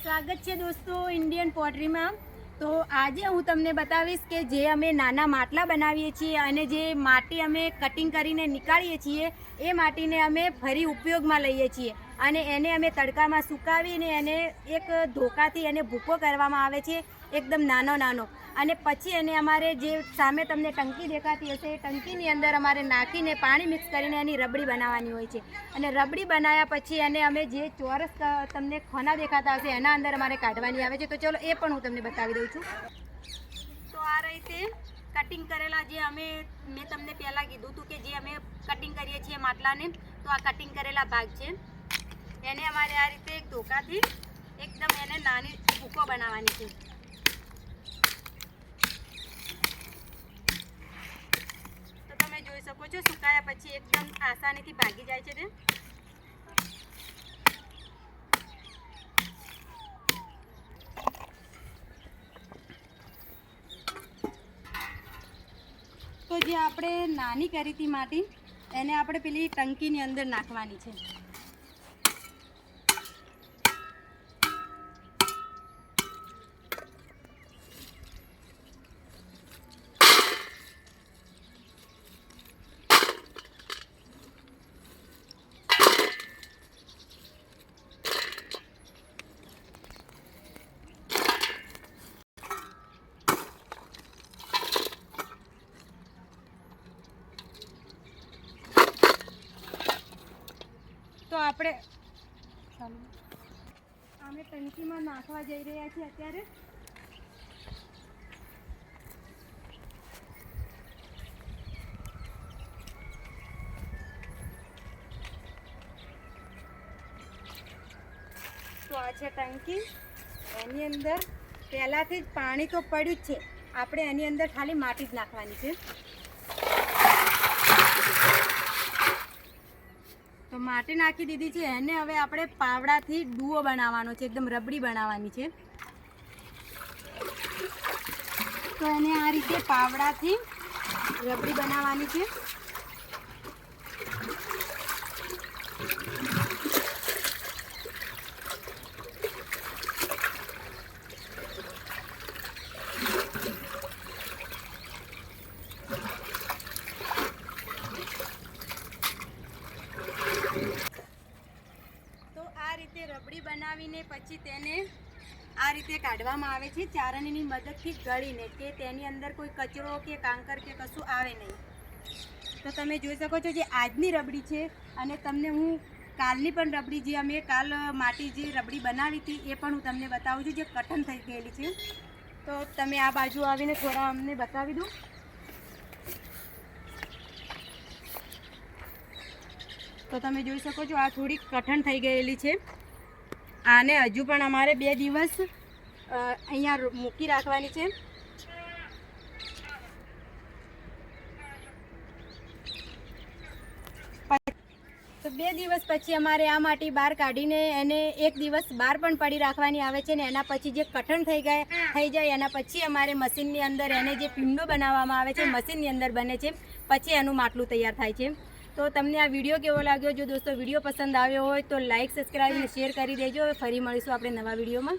સ્વાગત છે દોસ્તો ઇન્ડિયન પોટરીમાં। તો આજે હું તમને બતાવીશ કે જે અમે નાના માટલા બનાવીએ છીએ અને જે માટી અમે કટિંગ કરીને નીકાળીએ છીએ એ માટીને અમે ફરી ઉપયોગમાં લઈએ છીએ અને એને અમે તડકામાં સુકાવીને એને એક ધોકાથી એને ભૂકો કરવામાં આવે છે એકદમ નાનો અને પછી એને અમારે જે સામે તમને ટંકી દેખાતી હશે એ ટંકીની અંદર અમારે નાખીને પાણી મિક્સ કરીને એની રબડી બનાવવાની હોય છે અને રબડી બનાવ્યા પછી એને અમે જે ચોરસ તમને ખોના દેખાતા હશે એના અંદર અમારે કાઢવાની આવે છે। તો ચલો એ પણ હું તમને બતાવી દઉં છું। તો આ રીતે કટિંગ કરેલા જે મેં તમને પહેલાં કીધું હતું કે જે અમે કટિંગ કરીએ છીએ માટલાને, તો આ કટિંગ કરેલા ભાગ છે એને અમારે આ રીતે એક ધોકાથી એકદમ એને નાની ભૂકો બનાવવાની છે। જોઈ શકો છો સુકાયા પછી એકદમ આસાનીથી ભાગી જાય છે તે। તો જે આપણે નાની કરી હતી માટી એને આપણે પેલી ટંકીની અંદર નાખવાની છે। તો આપણે અમે ટંકીમાં નાખવા જઈ રહ્યા છીએ અત્યારે। તો આ છે ટંકી, એની અંદર પહેલાંથી જ પાણી તો પડ્યું જ છે, આપણે એની અંદર ખાલી માટી જ નાખવાની છે। તો માટી નાખી દીધી છે, એને હવે આપણે પાવડાથી ડુઓ બનાવવાનો છે, એકદમ રબડી બનાવવાની છે। તો એને આ રીતે પાવડાથી રબડી બનાવવાની છે। રબડી બનાવીને પછી તેને આ રીતે કાઢવામાં આવે છે ચારણીની મદદથી ગળીને, કે તેની અંદર કોઈ કચરો કે કાંકર કે કશું આવે નહીં। તો તમે જોઈ શકો છો જે આજની રબડી છે અને તમને હું કાલની પણ રબડી જે અમે કાલ માટી જે રબડી બનાવી હતી એ પણ હું તમને બતાવું છું, જે કઠણ થઈ ગયેલી છે। તો તમે આ બાજુ આવીને થોડા અમને બતાવી દો। તો તમે જોઈ શકો છો આ થોડી કઠણ થઈ ગયેલી છે, આને હજુ પણ અમારે 2 દિવસ અહીંયા મૂકી રાખવાની છે। તો 2 દિવસ પછી અમારે આ માટી બહાર કાઢીને એને 1 દિવસ બહાર પણ પડી રાખવાની આવે છે ને એના પછી જે કઠણ થઈ જાય એના પછી અમારે મશીનની અંદર એને જે પીંડો બનાવવામાં આવે છે મશીનની અંદર બને છે, પછી એનું માટલું તૈયાર થાય છે। તો તમને આ વિડીયો કેવો લાગ્યો? જો દોસ્તો વિડીયો પસંદ આવ્યો હોય તો લાઇક, સબસ્ક્રાઈબ અને શેર કરી દેજો। ફરી મળીશું આપણે નવા વિડીયોમાં।